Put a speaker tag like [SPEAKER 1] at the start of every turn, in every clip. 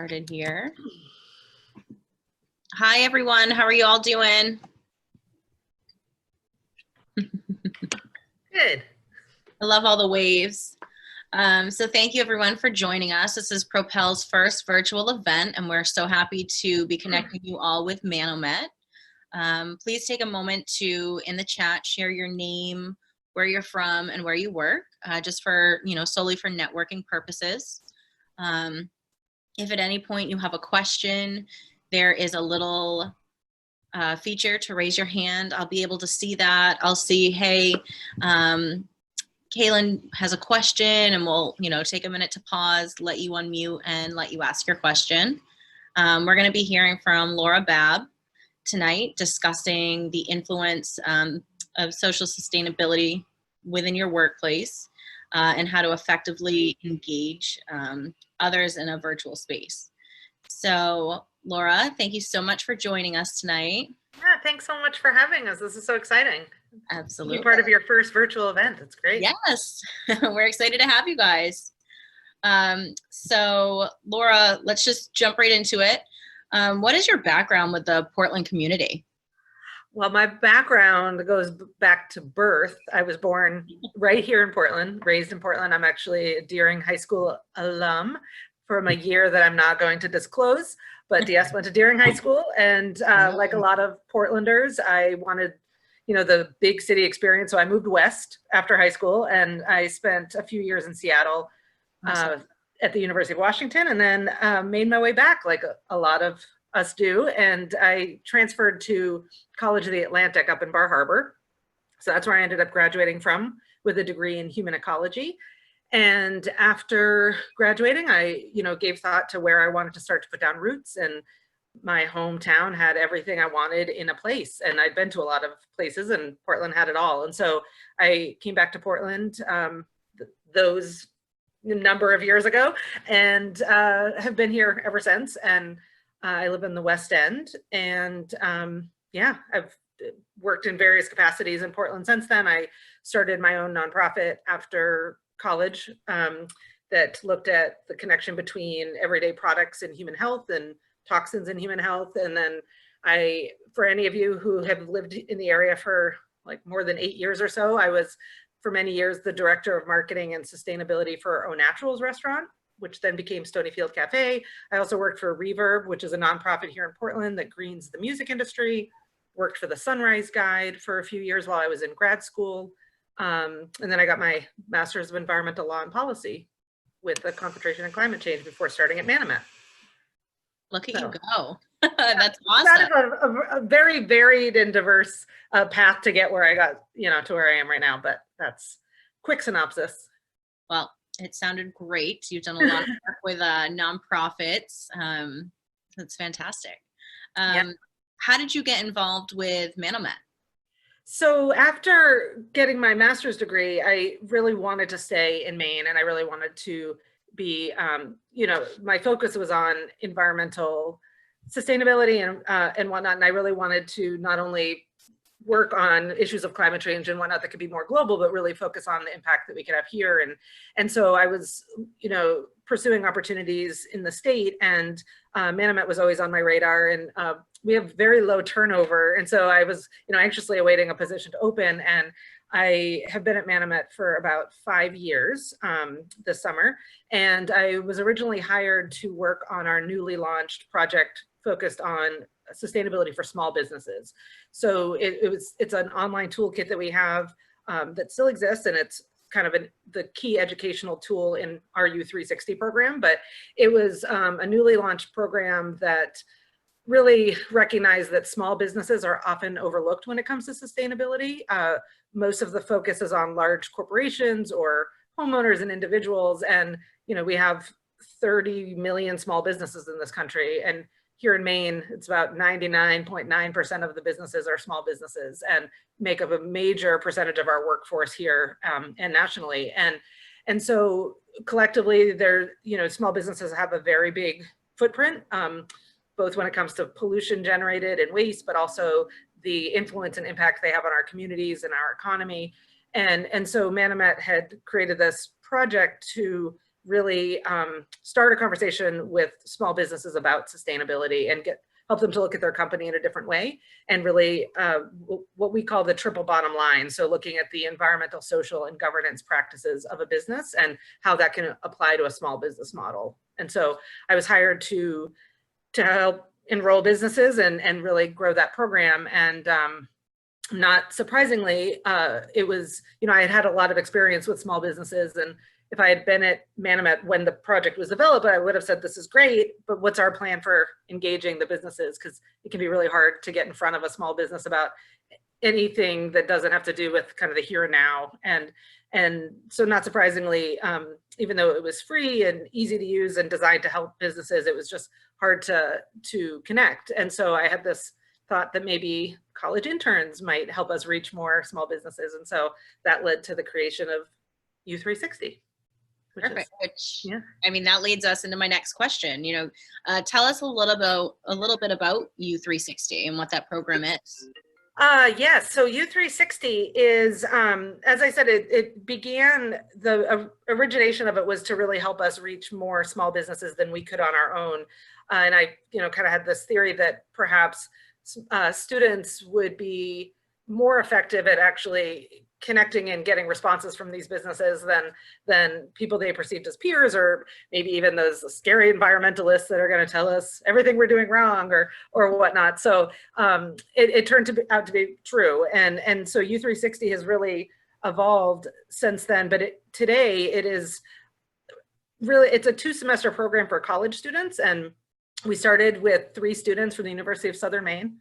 [SPEAKER 1] Started here. Hi everyone, how are you all doing?
[SPEAKER 2] Good.
[SPEAKER 1] I love all the waves. So thank you everyone for joining us. This is Propel's first virtual event and we're so happy to be connecting you all with Manomet. Please take a moment to, in the chat, share your name, where you're from, and where you work, just for, solely for networking purposes. If at any point you have a question, there is a little feature to raise your hand. I'll be able to see that. I'll see, hey, Kaylin has a question, and we'll, take a minute to pause, let you unmute, and let you ask your question. We're going to be hearing from Lora Babb tonight, discussing the influence of social sustainability within your workplace and how to effectively engage others in a virtual space. So, Lora, thank you so much for joining us tonight.
[SPEAKER 2] Yeah, thanks so much for having us. This is so exciting.
[SPEAKER 1] Absolutely.
[SPEAKER 2] Be part of your first virtual event. It's great.
[SPEAKER 1] Yes, we're excited to have you guys. So, Lora, let's just jump right into it. What is your background with the Portland community?
[SPEAKER 2] Well, my background goes back to birth. I was born right here in Portland, raised in Portland. I'm actually a Deering High School alum from a year that I'm not going to disclose, but DS went to Deering High School. And like a lot of Portlanders, I wanted, the big city experience. So I moved west after high school and I spent a few years in Seattle at the University of Washington, and then made my way back like a lot of us do. And I transferred to College of the Atlantic up in Bar Harbor. So that's where I ended up graduating from with a degree in human ecology. And after graduating, I, gave thought to where I wanted to start to put down roots, and my hometown had everything I wanted in a place. And I'd been to a lot of places and Portland had it all. And so I came back to Portland those number of years ago and have been here ever since. And I live in the West End, and yeah, I've worked in various capacities in Portland since then. I started my own nonprofit after college that looked at the connection between everyday products in human health and toxins in human health. And then for any of you who have lived in the area for like more than 8 years or so, I was for many years the director of marketing and sustainability for Au Naturals restaurant, which then became Stonyfield Cafe. I also worked for Reverb, which is a nonprofit here in Portland that greens the music industry, worked for the Sunrise Guide for a few years while I was in grad school. And then I got my master's of environmental law and policy with a concentration in climate change before starting at Manomet.
[SPEAKER 1] Look at you go. That's awesome.
[SPEAKER 2] That is a very varied and diverse path to get where I got, to where I am right now, but that's quick synopsis.
[SPEAKER 1] Well, it sounded great. You've done a lot of work with nonprofits. That's fantastic. How did you get involved with Manomet?
[SPEAKER 2] So after getting my master's degree, I really wanted to stay in Maine, and I really wanted to be, my focus was on environmental sustainability and whatnot. And I really wanted to not only work on issues of climate change and whatnot that could be more global, but really focus on the impact that we could have here. And so I was, pursuing opportunities in the state, and Manomet was always on my radar, and we have very low turnover. And so I was, anxiously awaiting a position to open, and I have been at Manomet for about 5 years this summer. And I was originally hired to work on our newly launched project focused on sustainability for small businesses. So it's an online toolkit that we have that still exists, and it's kind of the key educational tool in our U360 program. But it was a newly launched program that really recognized that small businesses are often overlooked when it comes to sustainability. Most of the focus is on large corporations or homeowners and individuals, and we have 30 million small businesses in this country, and here in Maine, it's about 99.9% of the businesses are small businesses and make up a major percentage of our workforce here and nationally. And so collectively, small businesses have a very big footprint, both when it comes to pollution generated and waste, but also the influence and impact they have on our communities and our economy. And so Manomet had created this project to really start a conversation with small businesses about sustainability and help them to look at their company in a different way, and really what we call the triple bottom line. So looking at the environmental, social, and governance practices of a business and how that can apply to a small business model. And so I was hired to help enroll businesses and really grow that program. And not surprisingly, it was, I had had a lot of experience with small businesses, and if I had been at Manomet when the project was developed, I would have said, this is great, but what's our plan for engaging the businesses? Because it can be really hard to get in front of a small business about anything that doesn't have to do with kind of the here and now. And so not surprisingly, even though it was free and easy to use and designed to help businesses, it was just hard to connect. And so I had this thought that maybe college interns might help us reach more small businesses. And so that led to the creation of U360.
[SPEAKER 1] Perfect. Yeah. I mean, that leads us into my next question. Tell us a little bit about U360 and what that program is.
[SPEAKER 2] Yes. So U360 is, as I said, it began, the origination of it was to really help us reach more small businesses than we could on our own. And I, kind of had this theory that perhaps students would be more effective at actually connecting and getting responses from these businesses than people they perceived as peers, or maybe even those scary environmentalists that are going to tell us everything we're doing wrong or whatnot. So it turned out to be true. And so U360 has really evolved since then, but today it is really, it's a 2-semester program for college students. And we started with 3 students from the University of Southern Maine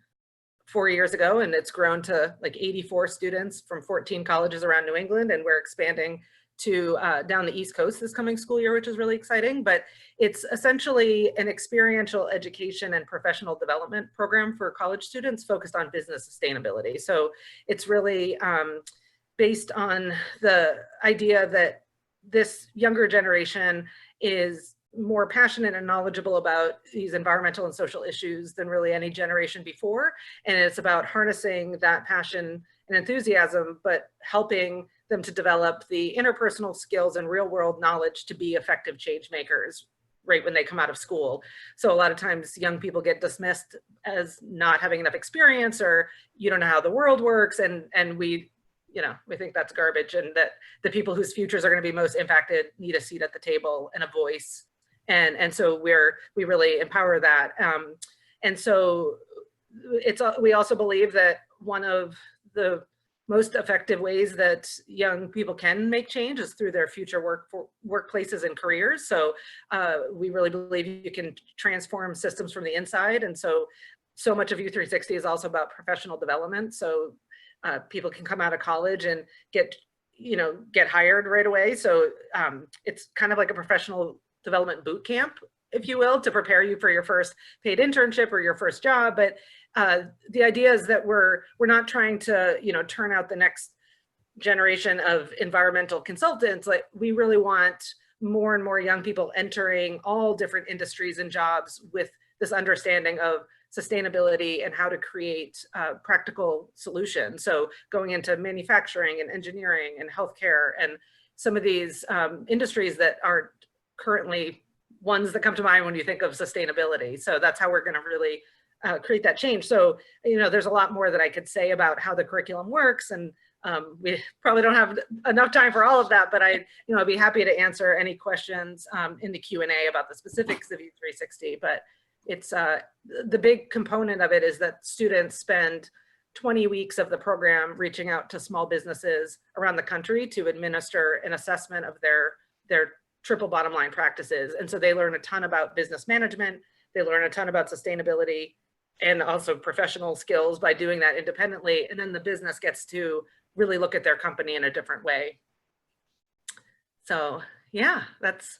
[SPEAKER 2] 4 years ago, and it's grown to like 84 students from 14 colleges around New England, and we're expanding to down the East Coast this coming school year, which is really exciting. But it's essentially an experiential education and professional development program for college students focused on business sustainability. So it's really based on the idea that this younger generation is more passionate and knowledgeable about these environmental and social issues than really any generation before. And it's about harnessing that passion and enthusiasm, but helping them to develop the interpersonal skills and real world knowledge to be effective change makers right when they come out of school. So a lot of times young people get dismissed as not having enough experience, or you don't know how the world works. And we think that's garbage, and that the people whose futures are going to be most impacted need a seat at the table and a voice. And so we really empower that. And so we also believe that one of the most effective ways that young people can make change is through their future workplaces and careers. So we really believe you can transform systems from the inside. And so much of U360 is also about professional development. So people can come out of college and get hired right away. So it's kind of like a professional development boot camp, if you will, to prepare you for your first paid internship or your first job. But the idea is that we're not trying to turn out the next generation of environmental consultants. Like, we really want more and more young people entering all different industries and jobs with this understanding of sustainability and how to create practical solutions. So going into manufacturing and engineering and healthcare and some of these industries that aren't currently ones that come to mind when you think of sustainability. So that's how we're going to really create that change. So, there's a lot more that I could say about how the curriculum works, and we probably don't have enough time for all of that, but I'd be happy to answer any questions in the Q&A about the specifics of U360. But it's the big component of it is that students spend 20 weeks of the program reaching out to small businesses around the country to administer an assessment of their triple bottom line practices. And so they learn a ton about business management, they learn a ton about sustainability, and also professional skills by doing that independently. And then the business gets to really look at their company in a different way. So yeah, that's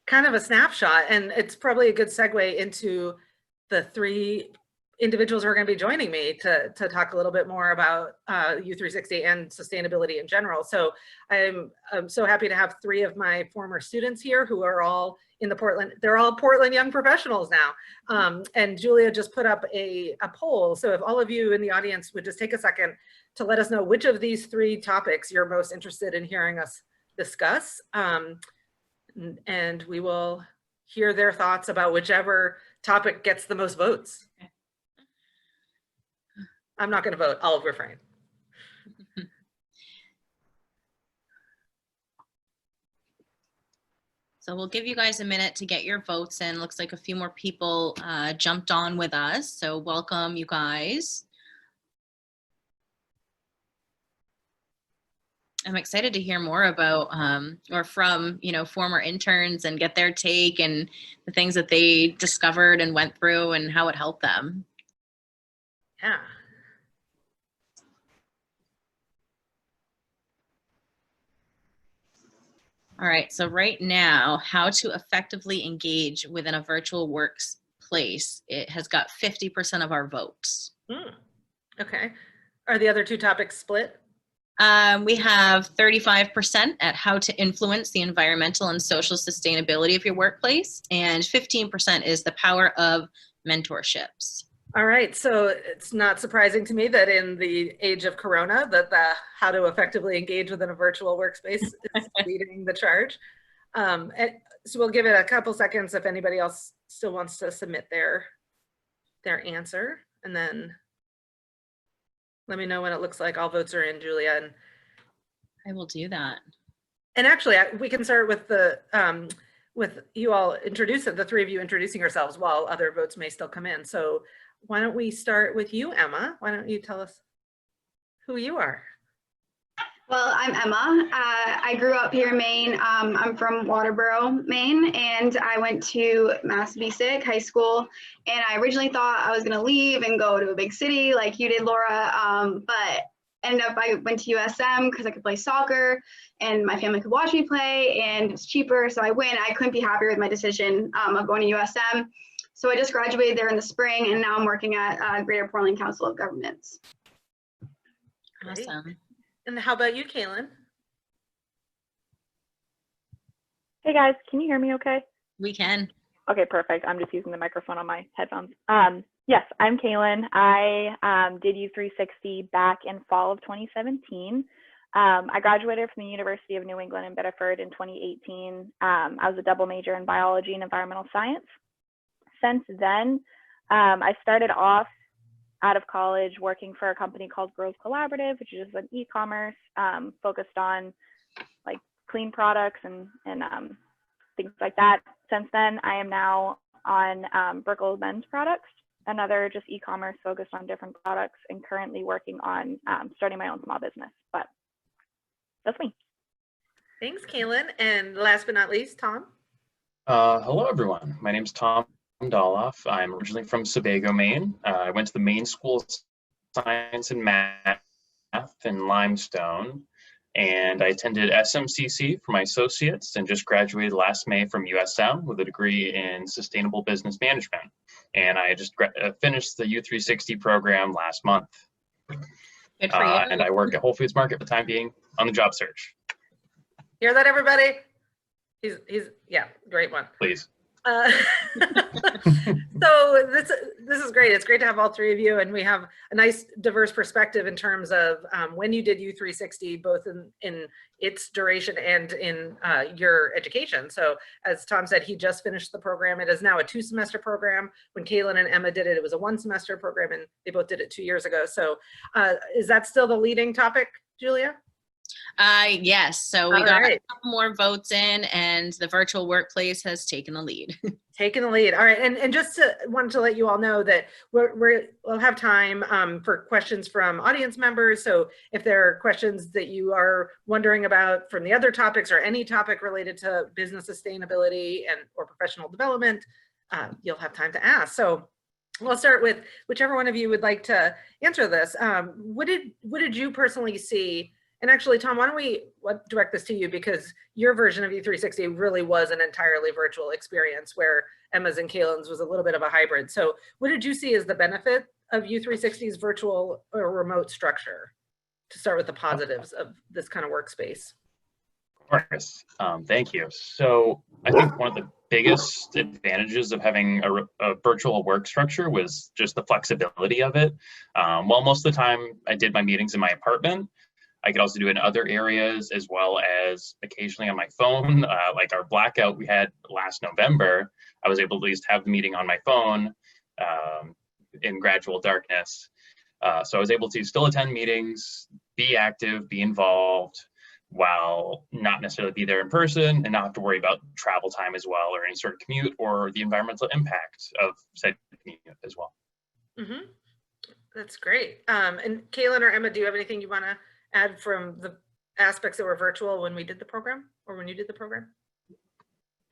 [SPEAKER 2] kind of a snapshot. And it's probably a good segue into the 3 individuals who are going to be joining me to talk a little bit more about U360 and sustainability in general. So I'm so happy to have 3 of my former students here who are all in the Portland, they're all Portland young professionals now. And Julia just put up a poll. So if all of you in the audience would just take a second to let us know which of these 3 topics you're most interested in hearing us discuss. and we will hear their thoughts about whichever topic gets the most votes. I'm not going to vote. I'll refrain.
[SPEAKER 1] So we'll give you guys a minute to get your votes in. Looks like a few more people jumped on with us. So welcome, you guys. I'm excited to hear more about or from, former interns and get their take and the things that they discovered and went through and how it helped them.
[SPEAKER 2] Yeah.
[SPEAKER 1] All right, so right now, how to effectively engage within a virtual workplace. It has got 50% of our votes.
[SPEAKER 2] Okay. Are the other two topics split?
[SPEAKER 1] We have 35% at how to influence the environmental and social sustainability of your workplace, and 15% is the power of mentorships.
[SPEAKER 2] All right, so it's not surprising to me that in the age of Corona, that the how to effectively engage within a virtual workspace is leading the charge. So we'll give it a couple seconds if anybody else still wants to submit their answer, and then let me know when it looks like all votes are in, Julia. And
[SPEAKER 1] I will do that.
[SPEAKER 2] And actually, we can start with the with you all the three of you introducing yourselves while other votes may still come in. So why don't we start with you, Emma? Why don't you tell us who you are?
[SPEAKER 3] Well, I'm Emma. I grew up here in Maine. I'm from Waterboro, Maine, and I went to Mass Basic High School. And I originally thought I was going to leave and go to a big city like you did, Laura. But ended up, I went to USM because I could play soccer and my family could watch me play and it's cheaper. So I went. I couldn't be happier with my decision of going to USM. So I just graduated there in the spring, and now I'm working at Greater Portland Council of Governments.
[SPEAKER 1] Awesome.
[SPEAKER 2] And how about you, Kaylin?
[SPEAKER 4] Hey guys, can you hear me okay?
[SPEAKER 1] We can.
[SPEAKER 4] Okay, perfect. I'm just using the microphone on my headphones. Yes, I'm Kaylin. I did U360 back in fall of 2017. I graduated from the University of New England in Biddeford in 2018. I was a double major in biology and environmental science. Since then, I started off out of college working for a company called Growth Collaborative, which is an e-commerce focused on like clean products and things like that. Since then, I am now on Brickle Men's Products, another just e-commerce focused on different products, and currently working on starting my own small business. But that's me.
[SPEAKER 2] Thanks, Kaylin. And last but not least, Tom.
[SPEAKER 5] Hello, everyone. My name is Tom Doloff. I'm originally from Sebago, Maine. I went to the Maine School of Science and Math in Limestone, and I attended SMCC for my associates and just graduated last May from USM with a degree in Sustainable Business Management. And I just finished the U360 program last month.
[SPEAKER 1] Good for you.
[SPEAKER 5] And I work at Whole Foods Market for the time being on the job search.
[SPEAKER 2] Hear that, everybody? He's yeah, great one.
[SPEAKER 5] Please.
[SPEAKER 2] So this is great. It's great to have all three of you, and we have a nice diverse perspective in terms of when you did U360, both in its duration and in your education. So as Tom said, he just finished the program. It is now a 2-semester program. When Kaylin and Emma did it, it was a 1-semester program, and they both did it 2 years ago. So is that still the leading topic, Julia?
[SPEAKER 1] Yes, so we got
[SPEAKER 2] right.
[SPEAKER 1] a couple more votes in, and the virtual workplace has taken the lead.
[SPEAKER 2] Taking the lead. All right, and just wanted to let you all know that we'll have time for questions from audience members. So if there are questions that you are wondering about from the other topics or any topic related to business sustainability or professional development, you'll have time to ask. So we'll start with whichever one of you would like to answer this. What did you personally see? And actually, Tom, why don't we direct this to you, because your version of U360 really was an entirely virtual experience, where Emma's and Kaylin's was a little bit of a hybrid. So what did you see as the benefit of U360's virtual or remote structure, to start with the positives of this kind of workspace?
[SPEAKER 5] Of course. Thank you. So I think one of the biggest advantages of having a virtual work structure was just the flexibility of it. While most of the time I did my meetings in my apartment, I could also do it in other areas as well as occasionally on my phone. Like our blackout we had last November, I was able to at least have the meeting on my phone in gradual darkness. So I was able to still attend meetings, be active, be involved, while not necessarily be there in person and not have to worry about travel time as well, or any sort of commute or the environmental impact of said commute as well.
[SPEAKER 2] Mm-hmm. That's great. And Kaylin or Emma, do you have anything you want to add from the aspects that were virtual when we did the program, or when you did the program?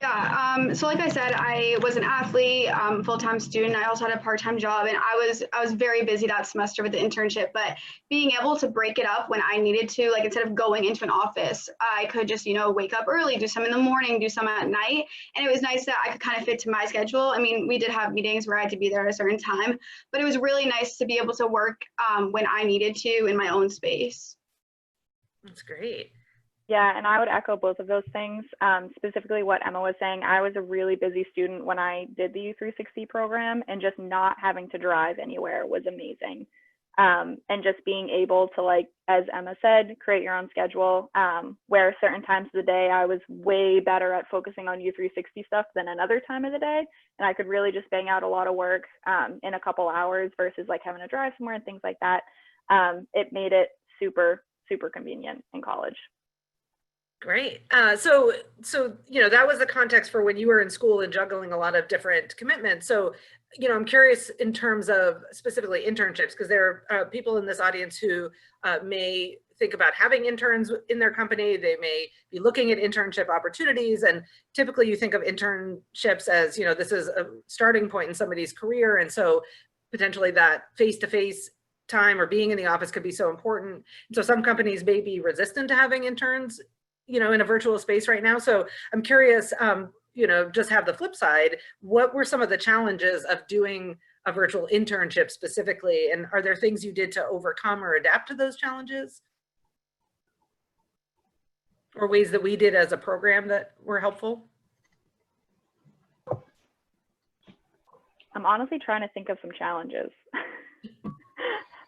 [SPEAKER 3] Yeah, so like I said, I was an athlete, full-time student. I also had a part-time job, and I was very busy that semester with the internship, but being able to break it up when I needed to, like instead of going into an office, I could just, wake up early, do some in the morning, do some at night. And it was nice that I could kind of fit to my schedule. I mean, we did have meetings where I had to be there at a certain time, but it was really nice to be able to work when I needed to in my own space.
[SPEAKER 2] That's great.
[SPEAKER 4] Yeah, and I would echo both of those things. Specifically what Emma was saying, I was a really busy student when I did the U360 program, and just not having to drive anywhere was amazing. And just being able to, like, as Emma said, create your own schedule, where certain times of the day I was way better at focusing on U360 stuff than another time of the day. And I could really just bang out a lot of work in a couple hours versus like having to drive somewhere and things like that. It made it super, super convenient in college.
[SPEAKER 2] Great. So that was the context for when you were in school and juggling a lot of different commitments. So, I'm curious in terms of specifically internships, because there are people in this audience who may think about having interns in their company. They may be looking at internship opportunities, and typically you think of internships as, this is a starting point in somebody's career. And so potentially that face-to-face time or being in the office could be so important. So some companies may be resistant to having interns in a virtual space right now. So I'm curious, just have the flip side. What were some of the challenges of doing a virtual internship specifically? And are there things you did to overcome or adapt to those challenges? Or ways that we did as a program that were helpful?
[SPEAKER 4] I'm honestly trying to think of some challenges.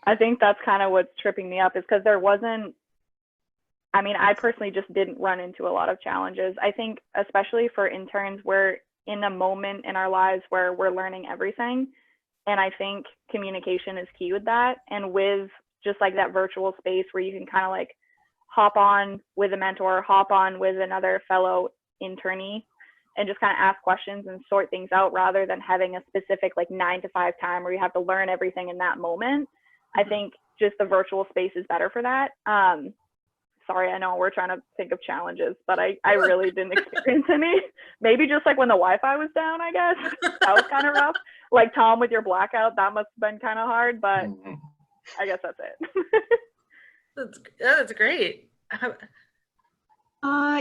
[SPEAKER 4] I think that's kind of what's tripping me up, is because there wasn't, I personally just didn't run into a lot of challenges. I think especially for interns, we're in a moment in our lives where we're learning everything. And I think communication is key with that. And with just like that virtual space where you can kind of like hop on with a mentor, hop on with another fellow internee, and just kind of ask questions and sort things out, rather than having a specific like 9 to 5 time where you have to learn everything in that moment. I think just the virtual space is better for that. Sorry, I know we're trying to think of challenges, but I really didn't experience any. Maybe just like when the Wi-Fi was down, I guess. That was kind of rough. Like Tom with your blackout, that must have been kind of hard, but I guess that's it.
[SPEAKER 2] That's great.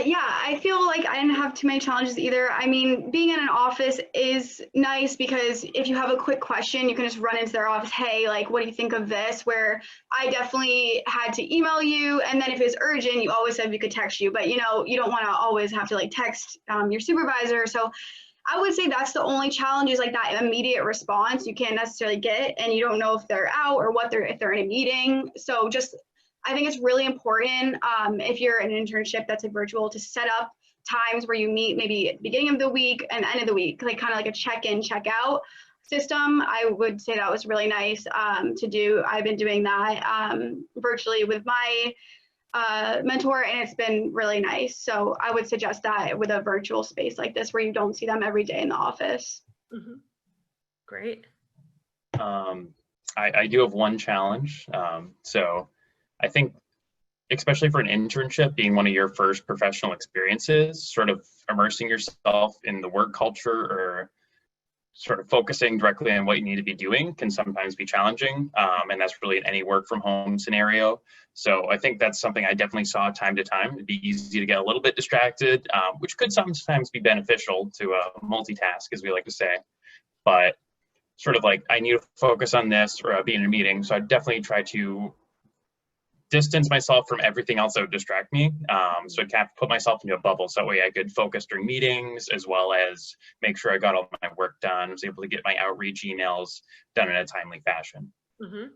[SPEAKER 3] Yeah, I feel like I didn't have too many challenges either. I mean, being in an office is nice because if you have a quick question, you can just run into their office. Hey, like, what do you think of this? Where I definitely had to email you. And then if it's urgent, you always said we could text you, but you don't want to always have to like text your supervisor. So I would say that's the only challenge, is like that immediate response you can't necessarily get, and you don't know if they're out or if they're in a meeting. So I think it's really important if you're in an internship that's a virtual, to set up times where you meet maybe at the beginning of the week and end of the week, like kind of like a check-in, check-out system. I would say that was really nice to do. I've been doing that virtually with my mentor, and it's been really nice. So I would suggest that with a virtual space like this where you don't see them every day in the office.
[SPEAKER 2] Mm-hmm. Great.
[SPEAKER 5] I do have one challenge. So I think, especially for an internship, being one of your first professional experiences, sort of immersing yourself in the work culture or sort of focusing directly on what you need to be doing can sometimes be challenging. And that's really in any work from home scenario. So I think that's something I definitely saw time to time. It'd be easy to get a little bit distracted, which could sometimes be beneficial to multitask, as we like to say. But sort of like, I need to focus on this or be in a meeting. So I definitely try to distance myself from everything else that would distract me. So I kind of put myself into a bubble, so that way I could focus during meetings, as well as make sure I got all my work done, was able to get my outreach emails done in a timely fashion.
[SPEAKER 2] Mm-hmm.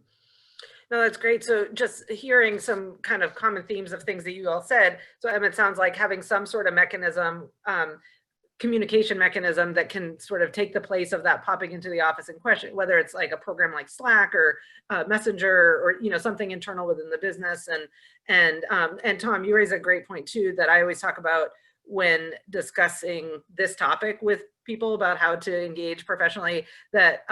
[SPEAKER 2] No, that's great. So just hearing some kind of common themes of things that you all said. So Em, it sounds like having some sort of mechanism, communication mechanism that can sort of take the place of that popping into the office in question, whether it's like a program like Slack or Messenger or, you know, something internal within the business. And Tom, you raise a great point too, that I always talk about when discussing this topic with people about how to engage professionally, that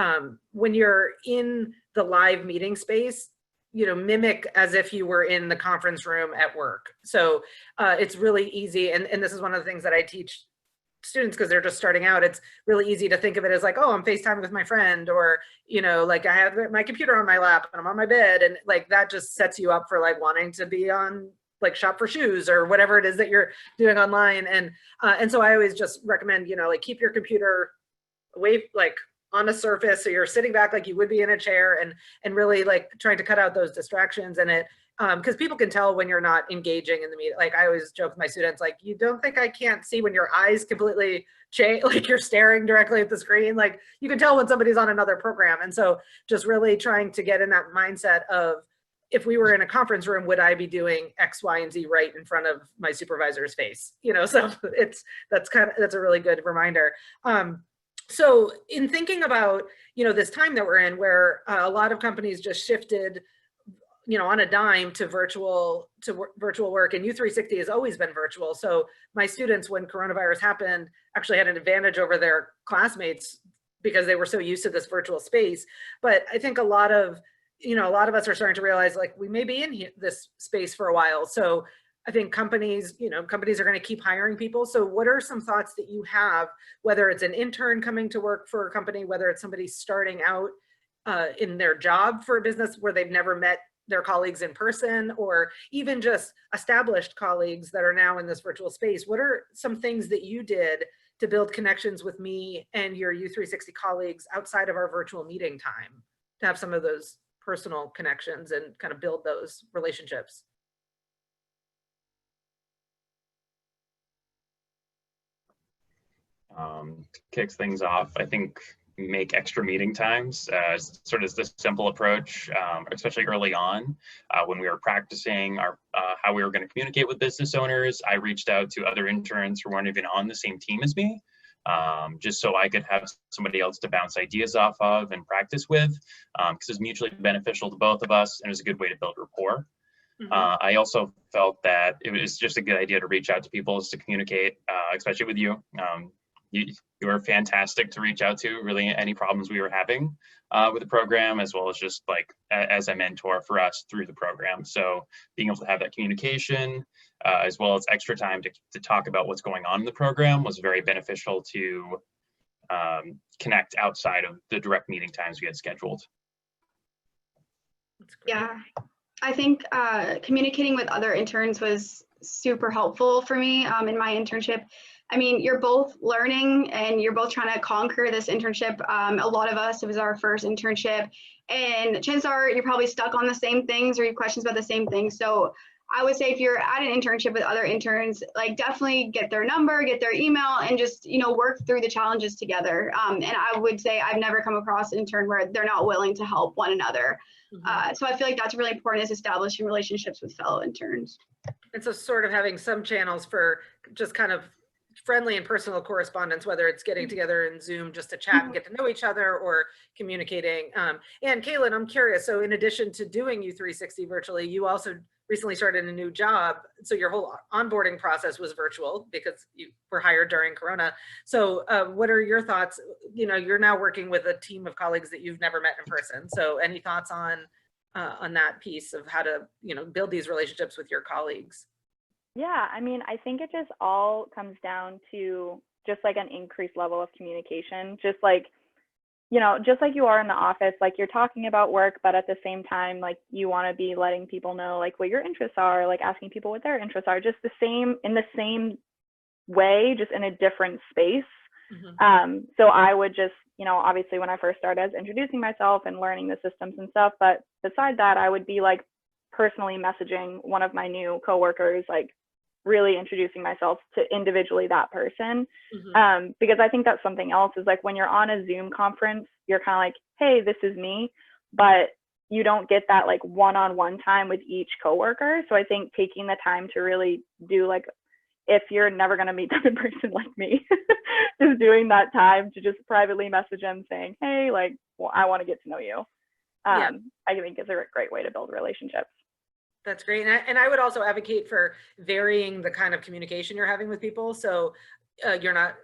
[SPEAKER 2] when you're in the live meeting space, you know, mimic as if you were in the conference room at work. So it's really easy. And this is one of the things that I teach students because they're just starting out. It's really easy to think of it as like, oh, I'm FaceTiming with my friend, or, you know, like I have my computer on my lap and I'm on my bed. And like, that just sets you up for like wanting to be on like shop for shoes or whatever it is that you're doing online. And so I always just recommend, you know, like keep your computer away, like on a surface, so you're sitting back like you would be in a chair, and really like trying to cut out those distractions. And it because people can tell when you're not engaging in the meeting. Like I always joke with my students, like, you don't think I can't see when your eyes completely change, like you're staring directly at the screen, like you can tell when somebody's on another program. And so just really trying to get in that mindset of, if we were in a conference room, would I be doing X, Y, and Z right in front of my supervisor's face? You know, so that's a really good reminder. So in thinking about, you know, this time that we're in, where a lot of companies just shifted, you know, on a dime to virtual work, and U360 has always been virtual. So my students, when coronavirus happened, actually had an advantage over their classmates because they were so used to this virtual space. But I think a lot of us are starting to realize, like, we may be in this space for a while. So I think companies are going to keep hiring people. So what are some thoughts that you have, whether it's an intern coming to work for a company, whether it's somebody starting out in their job for a business where they've never met their colleagues in person, or even just established colleagues that are now in this virtual space? What are some things that you did to build connections with me and your U360 colleagues outside of our virtual meeting time, to have some of those personal connections and kind of build those relationships?
[SPEAKER 5] Kicks things off, I think make extra meeting times sort of this simple approach, especially early on when we were practicing our how we were going to communicate with business owners. I reached out to other interns who weren't even on the same team as me, just so I could have somebody else to bounce ideas off of and practice with, because it's mutually beneficial to both of us and it was a good way to build rapport. I also felt that it was just a good idea to reach out to people to communicate, especially with you. You were fantastic to reach out to, really, any problems we were having with the program, as well as just like as a mentor for us through the program. So being able to have that communication, as well as extra time to talk about what's going on in the program, was very beneficial to connect outside of the direct meeting times we had scheduled.
[SPEAKER 3] Yeah, I think communicating with other interns was super helpful for me in my internship. I mean, you're both learning and you're both trying to conquer this internship. A lot of us, it was our first internship, and chances are you're probably stuck on the same things or you have questions about the same things. So I would say if you're at an internship with other interns, like definitely get their number, get their email, and just, you know, work through the challenges together. And I would say I've never come across an intern where they're not willing to help one another. So I feel like that's really important, is establishing relationships with fellow interns.
[SPEAKER 2] And so sort of having some channels for just kind of friendly and personal correspondence, whether it's getting together in Zoom just to chat and get to know each other, or communicating. And Kaylin, I'm curious, so in addition to doing U360 virtually, you also recently started a new job. So your whole onboarding process was virtual because you were hired during Corona. So what are your thoughts? You know, you're now working with a team of colleagues that you've never met in person. So any thoughts on that piece of how to, you know, build these relationships with your colleagues?
[SPEAKER 4] Yeah, I mean, I think it just all comes down to just like an increased level of communication, just like, you know, just like you are in the office, like you're talking about work, but at the same time, like you want to be letting people know like what your interests are, like asking people what their interests are, just in the same way, just in a different space. So I would just, you know, obviously when I first started, I was introducing myself and learning the systems and stuff, but beside that, I would be like personally messaging one of my new coworkers, like really introducing myself to individually that person. Because I think that's something else, is like when you're on a Zoom conference, you're kind of like, hey, this is me. But, you don't get that like one-on-one time with each coworker. So I think taking the time to really do, like, if you're never going to meet them in person like me, just doing that time to just privately message them saying, hey, like, well, I want to get to know you. I think it's a great way to build relationships.
[SPEAKER 2] That's great. And I would also advocate for varying the kind of communication you're having with people. So we're not,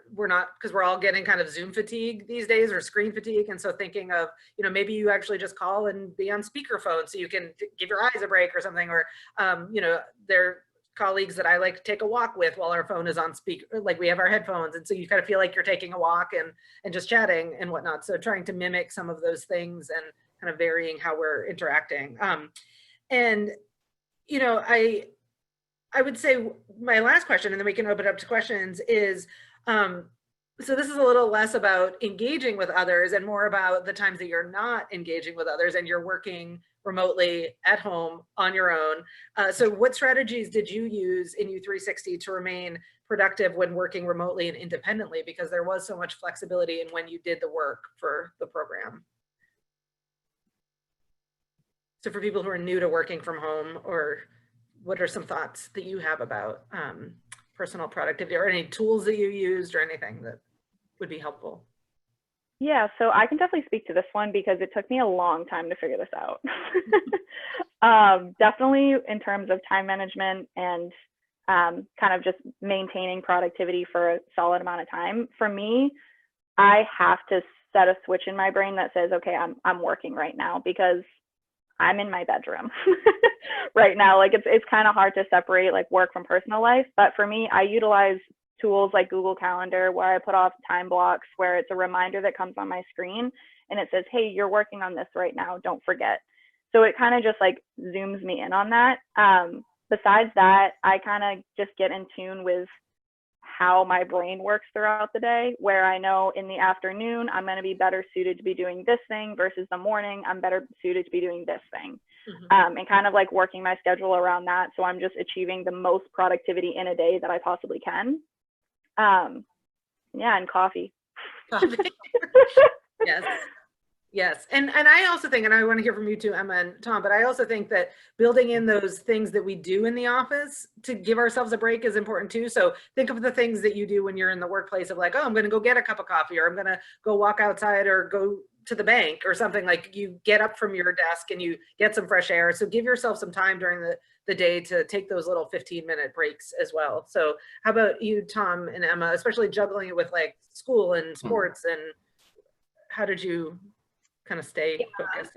[SPEAKER 2] because we're all getting kind of Zoom fatigue these days, or screen fatigue. And so thinking of, maybe you actually just call and be on speakerphone so you can give your eyes a break or something, or, there are colleagues that I like to take a walk with while our phone is on speaker, like we have our headphones. And so you kind of feel like you're taking a walk and just chatting and whatnot. So trying to mimic some of those things and kind of varying how we're interacting. And I would say my last question, and then we can open it up to questions, is, so this is a little less about engaging with others and more about the times that you're not engaging with others and you're working remotely at home on your own. So what strategies did you use in U360 to remain productive when working remotely and independently? Because there was so much flexibility in when you did the work for the program. So for people who are new to working from home, or what are some thoughts that you have about personal productivity, or any tools that you used or anything that would be helpful?
[SPEAKER 4] Yeah, so I can definitely speak to this one because it took me a long time to figure this out. Definitely in terms of time management and kind of just maintaining productivity for a solid amount of time. For me, I have to set a switch in my brain that says, okay, I'm working right now, because I'm in my bedroom right now. Like it's kind of hard to separate like work from personal life. But for me, I utilize tools like Google Calendar, where I put off time blocks where it's a reminder that comes on my screen and it says, hey, you're working on this right now, don't forget. So it kind of just like zooms me in on that. Besides that, I kind of just get in tune with how my brain works throughout the day, where I know in the afternoon, I'm going to be better suited to be doing this thing versus the morning, I'm better suited to be doing this thing. And kind of like working my schedule around that. So I'm just achieving the most productivity in a day that I possibly can. And coffee.
[SPEAKER 2] Yes. Yes. And I also think, and I want to hear from you too, Emma and Tom, but I also think that building in those things that we do in the office to give ourselves a break is important too. So think of the things that you do when you're in the workplace of like, oh, I'm going to go get a cup of coffee, or I'm going to go walk outside, or go to the bank or something. Like you get up from your desk and you get some fresh air. So give yourself some time during the day to take those little 15-minute breaks as well. So how about you, Tom and Emma, especially juggling it with like school and sports, and how did you kind of stay focused?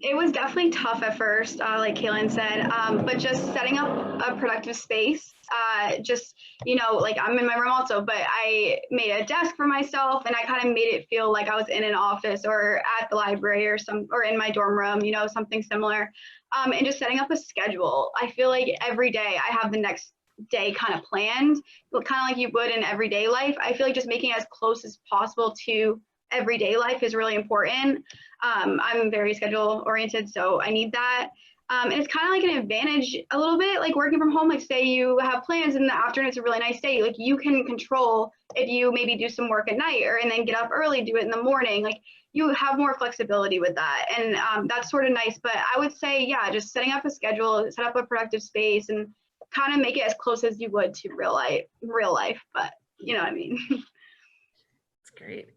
[SPEAKER 3] It was definitely tough at first, like Kaylin said, but just setting up a productive space, like I'm in my room also, but I made a desk for myself, and I kind of made it feel like I was in an office or at the library or in my dorm room, something similar, and just setting up a schedule. I feel like every day I have the next day kind of planned, but kind of like you would in everyday life. I feel like just making it as close as possible to everyday life is really important. I'm very schedule oriented, so I need that. And it's kind of like an advantage a little bit, like working from home. Like say you have plans in the afternoon, it's a really nice day. Like you can control if you maybe do some work at night and then get up early, do it in the morning. Like you have more flexibility with that. And that's sort of nice. But I would say, yeah, just setting up a schedule, set up a productive space, and kind of make it as close as you would to real life. But you know what I mean?
[SPEAKER 2] That's great.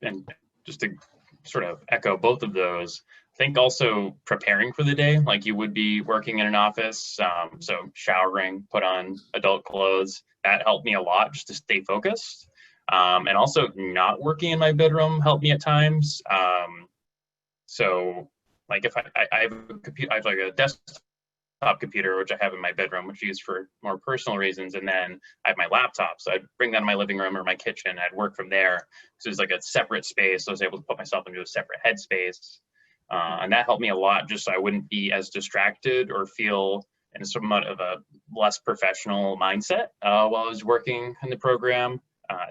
[SPEAKER 5] And just to sort of echo both of those, I think also preparing for the day, like you would be working in an office. So showering, put on adult clothes, that helped me a lot just to stay focused. And also not working in my bedroom helped me at times. So like if I have a computer, I have like a desktop computer, which I have in my bedroom, which I use for more personal reasons. And then I have my laptop. So I'd bring that in my living room or my kitchen. I'd work from there. So it's like a separate space. So I was able to put myself into a separate headspace. And that helped me a lot, just so I wouldn't be as distracted or feel in somewhat of a less professional mindset while I was working in the program.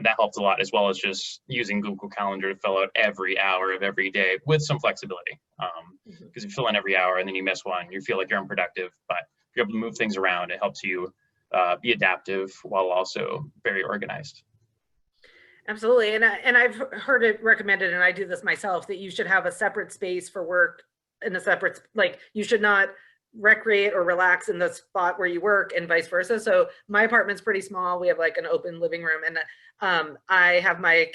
[SPEAKER 5] That helped a lot, as well as just using Google Calendar to fill out every hour of every day with some flexibility. Because if you fill in every hour and then you miss one, you feel like you're unproductive. But if you're able to move things around, it helps you be adaptive while also very organized.
[SPEAKER 2] Absolutely. And I've heard it recommended, and I do this myself, that you should have a separate space for work in a separate, like you should not recreate or relax in the spot where you work and vice versa. So my apartment's pretty small. We have like an open living room, and I have my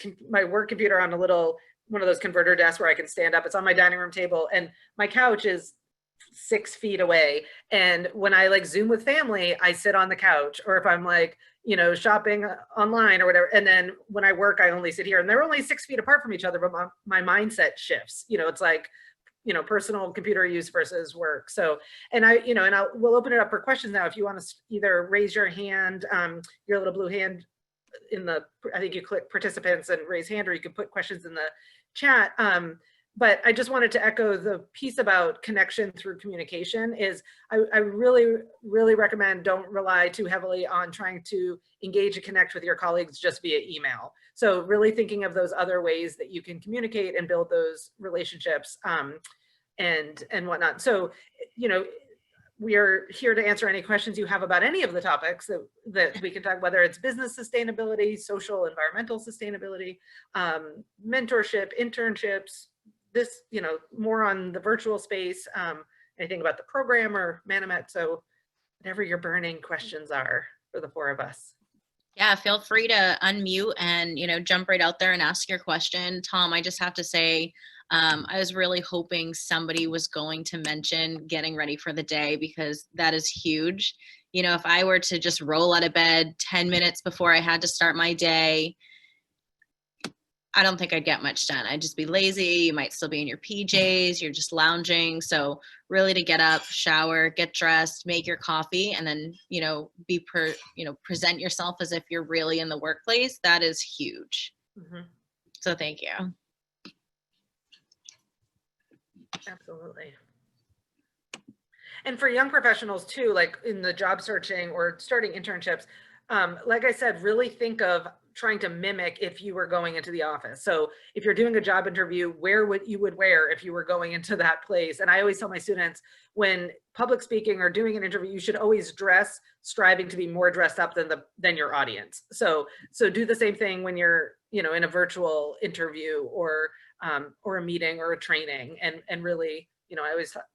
[SPEAKER 2] work computer on a little, one of those converter desks where I can stand up. It's on my dining room table, and my couch is 6 feet away. And when I like Zoom with family, I sit on the couch, or if I'm like, you know, shopping online or whatever. And then when I work, I only sit here, and they're only 6 feet apart from each other, but my mindset shifts. You know, it's like, you know, personal computer use versus work. So, and we'll open it up for questions now. If you want to either raise your hand, your little blue hand in the, I think you click participants and raise hand, or you can put questions in the chat. But I just wanted to echo the piece about connection through communication is I really, really recommend don't rely too heavily on trying to engage and connect with your colleagues just via email. So really thinking of those other ways that you can communicate and build those relationships and whatnot. So, you know, we are here to answer any questions you have about any of the topics that we can talk, whether it's business sustainability, social, environmental sustainability, mentorship, internships, this, you know, more on the virtual space, anything about the program or Manomet. So whatever your burning questions are for the four of us.
[SPEAKER 1] Yeah, feel free to unmute and, you know, jump right out there and ask your question. Tom, I just have to say, I was really hoping somebody was going to mention getting ready for the day, because that is huge. You know, if I were to just roll out of bed 10 minutes before I had to start my day, I don't think I'd get much done. I'd just be lazy. You might still be in your PJs. You're just lounging. So really to get up, shower, get dressed, make your coffee, and then, you know, present yourself as if you're really in the workplace. That is huge.
[SPEAKER 2] Mm-hmm.
[SPEAKER 1] So thank you.
[SPEAKER 2] Absolutely. And for young professionals too, like in the job searching or starting internships, like I said, really think of trying to mimic if you were going into the office. So if you're doing a job interview, wear what you would wear if you were going into that place. And I always tell my students, when public speaking or doing an interview, you should always dress striving to be more dressed up than your audience. So do the same thing when you're, you know, in a virtual interview or a meeting or a training, and really, you know,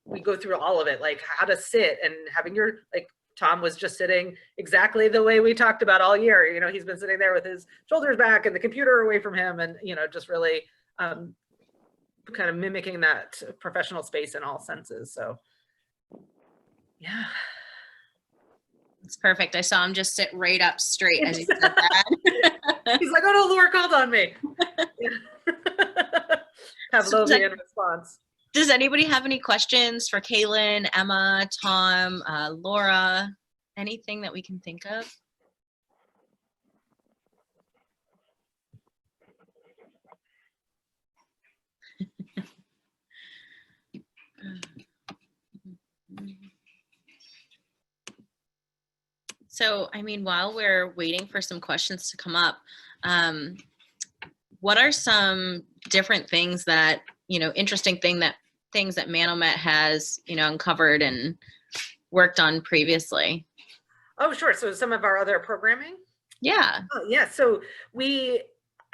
[SPEAKER 2] we go through all of it, like how to sit and having your, like Tom was just sitting exactly the way we talked about all year. You know, he's been sitting there with his shoulders back and the computer away from him, and, you know, just really kind of mimicking that professional space in all senses. So yeah.
[SPEAKER 1] It's perfect. I saw him just sit right up straight as he said that.
[SPEAKER 2] He's like, oh no, Laura called on me. Pavlovian response.
[SPEAKER 1] Does anybody have any questions for Kaylin, Emma, Tom, Laura, anything that we can think of? So, I mean, while we're waiting for some questions to come up, what are some different things that, you know, interesting things that Manomet has, you know, uncovered and worked on previously?
[SPEAKER 2] Oh, sure. So some of our other programming?
[SPEAKER 1] Yeah.
[SPEAKER 2] Oh, yeah. So we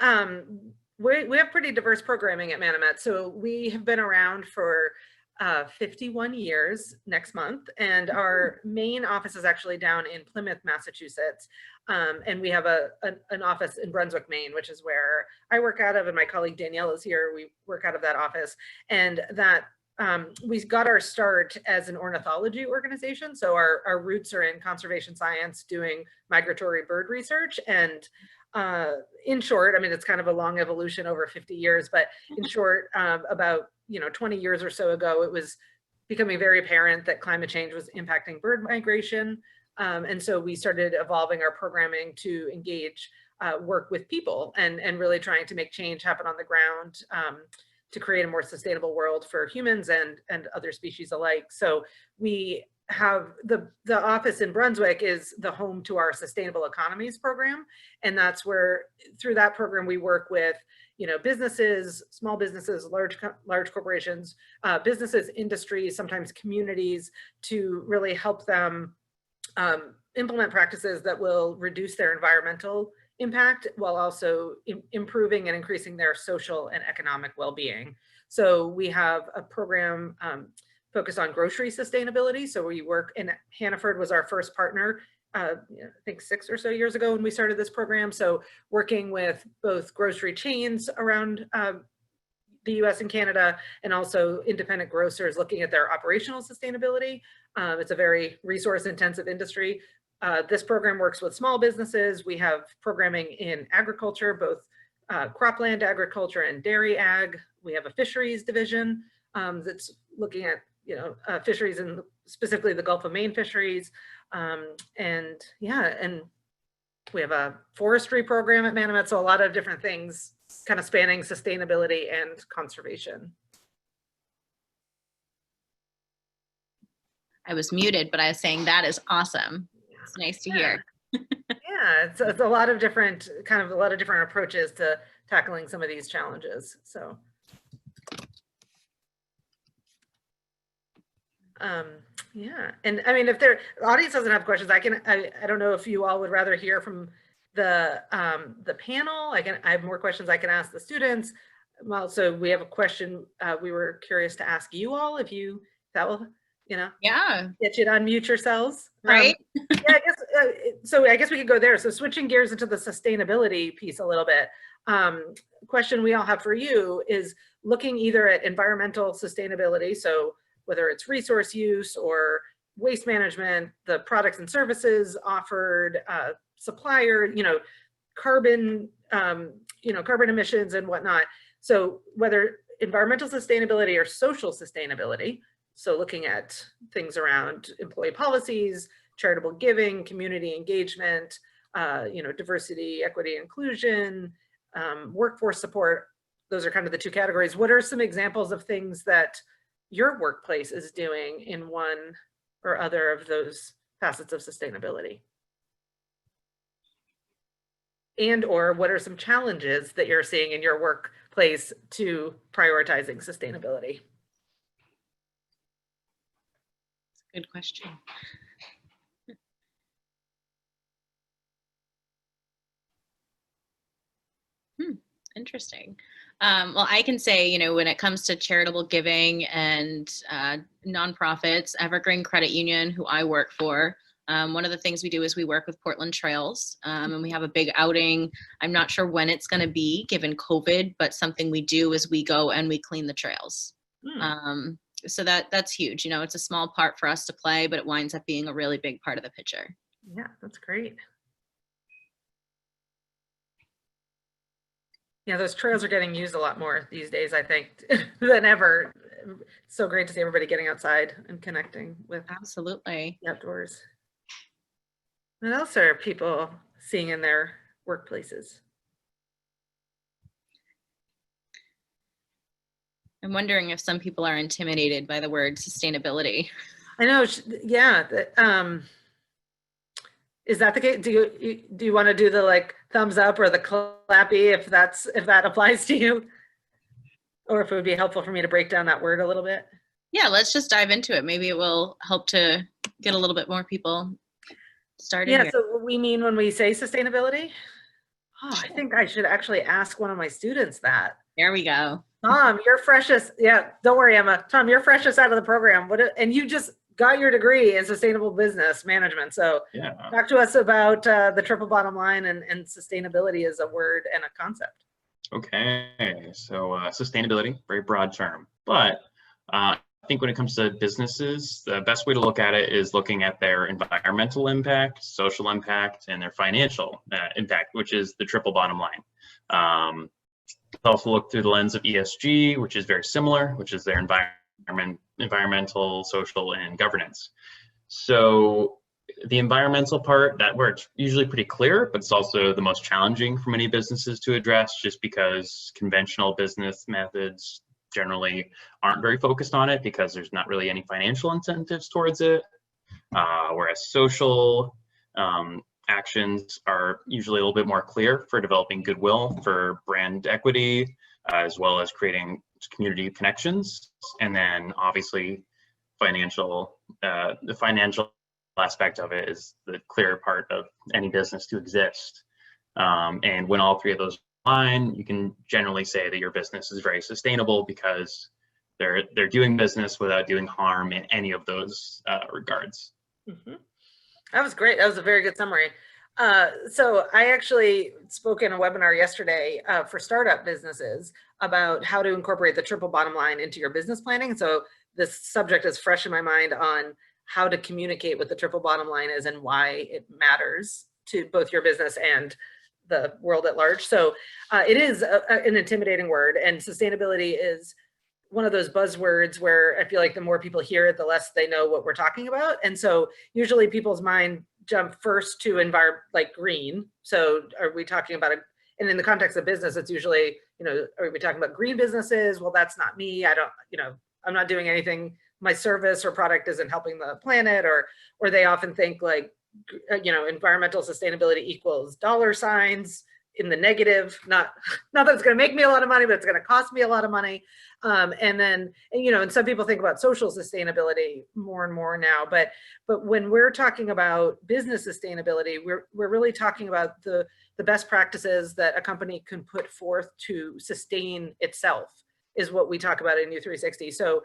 [SPEAKER 2] have pretty diverse programming at Manomet. So we have been around for 51 years next month, and our main office is actually down in Plymouth, Massachusetts, and we have an office in Brunswick, Maine, which is where I work out of, and my colleague Danielle is here. We work out of that office, and that we got our start as an ornithology organization. So our roots are in conservation science, doing migratory bird research. And in short, I mean, it's kind of a long evolution over 50 years, but in short, about 20 years or so ago, it was becoming very apparent that climate change was impacting bird migration. And so we started evolving our programming to engage work with people and really trying to make change happen on the ground to create a more sustainable world for humans and other species alike. So we have the office in Brunswick is the home to our Sustainable Economies program. And that's where, through that program, we work with businesses, small businesses, large corporations, businesses, industries, sometimes communities, to really help them implement practices that will reduce their environmental impact while also improving and increasing their social and economic well-being. So we have a program focused on grocery sustainability. So we work, and Hannaford was our first partner, I think 6 or so years ago when we started this program. So working with both grocery chains around the US and Canada, and also independent grocers looking at their operational sustainability. It's a very resource intensive industry. This program works with small businesses. We have programming in agriculture, both cropland agriculture and dairy ag. We have a fisheries division that's looking at fisheries, and specifically the Gulf of Maine fisheries. And we have a forestry program at Manomet. So a lot of different things kind of spanning sustainability and conservation.
[SPEAKER 1] I was muted, but I was saying that is awesome. It's nice to hear.
[SPEAKER 2] Yeah, it's a lot of different approaches to tackling some of these challenges. So yeah, and I mean, if the audience doesn't have questions, I don't know if you all would rather hear from the panel. I have more questions I can ask the students. So we have a question we were curious to ask you all, if that will
[SPEAKER 1] Yeah,
[SPEAKER 2] get you to unmute yourselves,
[SPEAKER 1] right?
[SPEAKER 2] Yeah, I guess we could go there. So switching gears into the sustainability piece a little bit. Question we all have for you is looking either at environmental sustainability, so whether it's resource use or waste management, the products and services offered, supplier, carbon, carbon emissions and whatnot. So whether environmental sustainability or social sustainability, so looking at things around employee policies, charitable giving, community engagement, diversity, equity, inclusion, workforce support. Those are kind of the two categories. What are some examples of things that your workplace is doing in one or other of those facets of sustainability? And or what are some challenges that you're seeing in your workplace to prioritizing sustainability?
[SPEAKER 1] Good question. Interesting. Well, I can say, when it comes to charitable giving and nonprofits, Evergreen Credit Union, who I work for, one of the things we do is we work with Portland Trails, and we have a big outing. I'm not sure when it's going to be given COVID, but something we do is we go and we clean the trails. So that's huge. It's a small part for us to play, but it winds up being a really big part of the picture.
[SPEAKER 2] Yeah, that's great. Yeah, those trails are getting used a lot more these days, I think, than ever. It's so great to see everybody getting outside and connecting with
[SPEAKER 1] Absolutely.
[SPEAKER 2] the outdoors. What else are people seeing in their workplaces?
[SPEAKER 1] I'm wondering if some people are intimidated by the word sustainability.
[SPEAKER 2] I know, yeah. Is that the case? Do you want to do the thumbs up or the clappy if that applies to you? Or if it would be helpful for me to break down that word a little bit?
[SPEAKER 1] Yeah, let's just dive into it. Maybe it will help to get a little bit more people started.
[SPEAKER 2] Yeah,
[SPEAKER 1] here.
[SPEAKER 2] so what we mean when we say sustainability? Oh, I think I should actually ask one of my students that.
[SPEAKER 1] There we go.
[SPEAKER 2] Tom, you're freshest. Yeah, don't worry, Emma. Tom, you're freshest out of the program. And you just got your degree in sustainable business management. So
[SPEAKER 5] Yeah.
[SPEAKER 2] talk to us about the triple bottom line and sustainability as a word and a concept.
[SPEAKER 5] Okay, so sustainability, very broad term, but I think when it comes to businesses, the best way to look at it is looking at their environmental impact, social impact, and their financial impact, which is the triple bottom line. Also look through the lens of ESG, which is very similar, which is their environmental, social, and governance. So the environmental part, that where it's usually pretty clear, but it's also the most challenging for many businesses to address, just because conventional business methods generally aren't very focused on it because there's not really any financial incentives towards it. Whereas social actions are usually a little bit more clear for developing goodwill, for brand equity, as well as creating community connections. And then obviously the financial aspect of it is the clear part of any business to exist. And when all three of those align, you can generally say that your business is very sustainable because they're doing business without doing harm in any of those regards.
[SPEAKER 2] Mhm. That was great. That was a very good summary. So I actually spoke in a webinar yesterday for startup businesses about how to incorporate the triple bottom line into your business planning. So this subject is fresh in my mind on how to communicate what the triple bottom line is and why it matters to both your business and the world at large. So it is an intimidating word, and sustainability is one of those buzzwords where I feel like the more people hear it, the less they know what we're talking about. And so usually people's mind jump first to like green. So are we talking about and in the context of business, it's usually, are we talking about green businesses? Well, that's not me. I don't, I'm not doing anything. My service or product isn't helping the planet, or they often think like, environmental sustainability equals dollar signs in the negative, not that it's going to make me a lot of money, but it's going to cost me a lot of money. And then, and some people think about social sustainability more and more now, but when we're talking about business sustainability, we're really talking about the best practices that a company can put forth to sustain itself is what we talk about in U360. So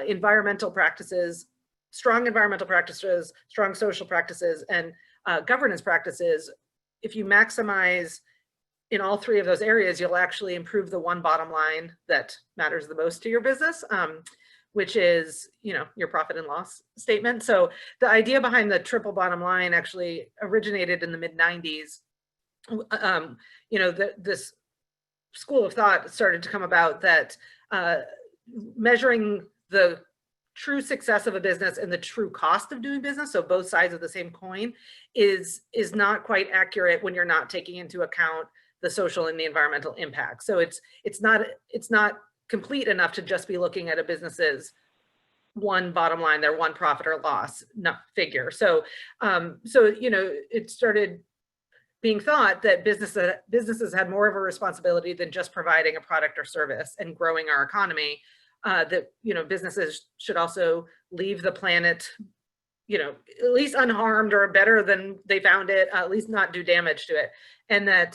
[SPEAKER 2] environmental practices, strong environmental practices, strong social practices, and governance practices. If you maximize in all three of those areas, you'll actually improve the one bottom line that matters the most to your business, which is, your profit and loss statement. So the idea behind the triple bottom line actually originated in the mid-90s. This school of thought started to come about that measuring the true success of a business and the true cost of doing business, so both sides of the same coin, is not quite accurate when you're not taking into account the social and the environmental impact. So it's not complete enough to just be looking at a business's one bottom line, their one profit or loss figure. So it started being thought that businesses had more of a responsibility than just providing a product or service and growing our economy. That businesses should also leave the planet at least unharmed or better than they found it, at least not do damage to it. And that,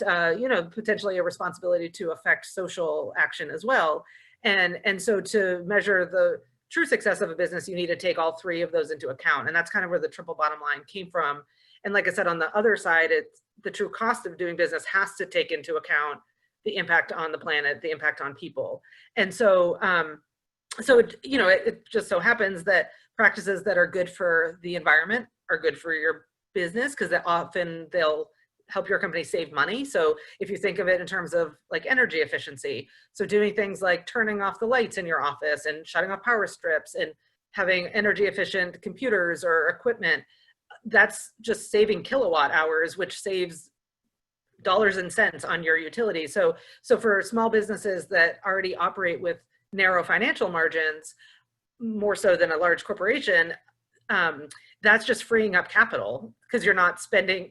[SPEAKER 2] potentially a responsibility to affect social action as well. And so to measure the true success of a business, you need to take all three of those into account. And that's kind of where the triple bottom line came from. And like I said, on the other side, it's the true cost of doing business has to take into account the impact on the planet, the impact on people. And so, it just so happens that practices that are good for the environment are good for your business, because often they'll help your company save money. So if you think of it in terms of like energy efficiency, so doing things like turning off the lights in your office and shutting off power strips and having energy efficient computers or equipment, that's just saving kilowatt hours, which saves dollars and cents on your utility. So for small businesses that already operate with narrow financial margins, more so than a large corporation, that's just freeing up capital, because you're not spending,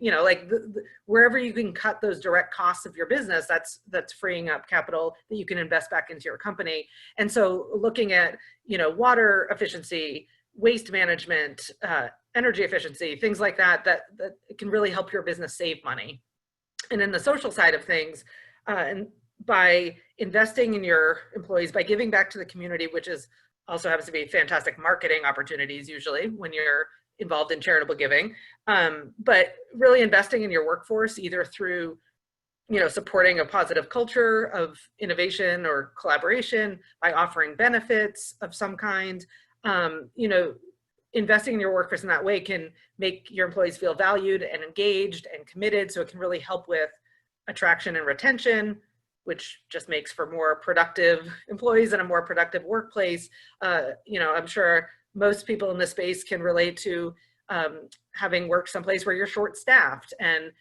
[SPEAKER 2] wherever you can cut those direct costs of your business, that's freeing up capital that you can invest back into your company. And so looking at, water efficiency, waste management, energy efficiency, things like that can really help your business save money. And then the social side of things, and by investing in your employees, by giving back to the community, which is also happens to be fantastic marketing opportunities usually when you're involved in charitable giving, but really investing in your workforce, either through supporting a positive culture of innovation or collaboration, by offering benefits of some kind. Investing in your workforce in that way can make your employees feel valued and engaged and committed, so it can really help with attraction and retention, which just makes for more productive employees and a more productive workplace. I'm sure most people in this space can relate to having worked someplace where you're short-staffed, and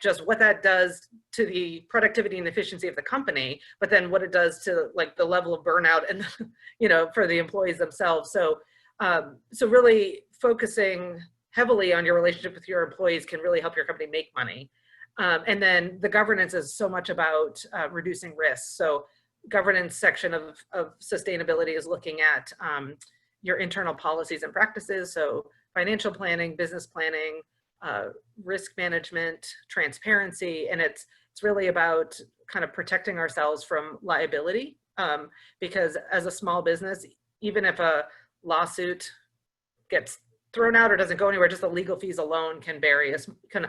[SPEAKER 2] just what that does to the productivity and efficiency of the company, but then what it does to like the level of burnout and for the employees themselves. So really focusing heavily on your relationship with your employees can really help your company make money. And then the governance is so much about reducing risks. So governance section of sustainability is looking at your internal policies and practices. So financial planning, business planning, risk management, transparency, and it's really about kind of protecting ourselves from liability. Because as a small business, even if a lawsuit gets thrown out or doesn't go anywhere, just the legal fees alone can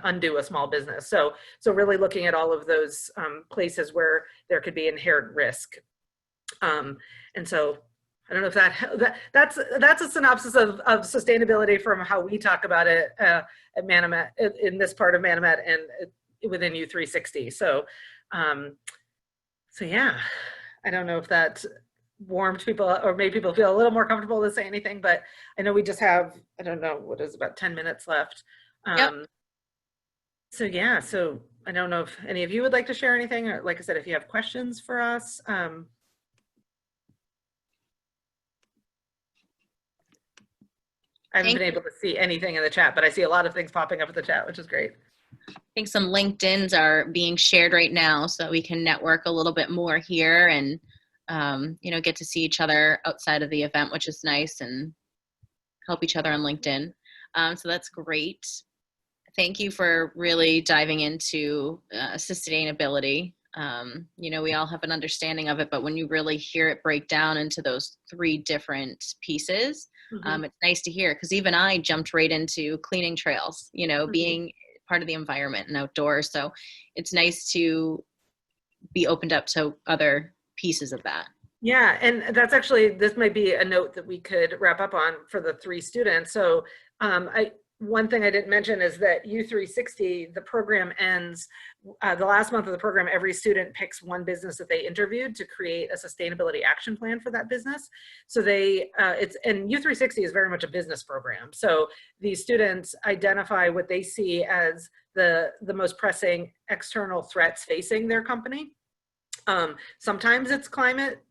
[SPEAKER 2] undo a small business. So really looking at all of those places where there could be inherent risk. And so I don't know if that's a synopsis of sustainability from how we talk about it at Manomet, in this part of Manomet and within U360. So yeah, I don't know if that warmed people or made people feel a little more comfortable to say anything, but I know we just have, I don't know, what is about 10 minutes left.
[SPEAKER 1] Yep.
[SPEAKER 2] So yeah, so I don't know if any of you would like to share anything, or like I said, if you have questions for us. I haven't been able to see anything in the chat, but I see a lot of things popping up in the chat, which is great.
[SPEAKER 1] I think some LinkedIn's are being shared right now so that we can network a little bit more here and you know, get to see each other outside of the event, which is nice, and help each other on LinkedIn. So that's great. Thank you for really diving into sustainability. You know, we all have an understanding of it, but when you really hear it break down into those 3 different pieces, it's nice to hear, because even I jumped right into cleaning trails, you know, being part of the environment and outdoors. So it's nice to be opened up to other pieces of that.
[SPEAKER 2] Yeah, and that's actually, this might be a note that we could wrap up on for the 3 students. So one thing I didn't mention is that U360, the program ends, the last month of the program, every student picks one business that they interviewed to create a sustainability action plan for that business. So and U360 is very much a business program. So these students identify what they see as the most pressing external threats facing their company. Sometimes it's climate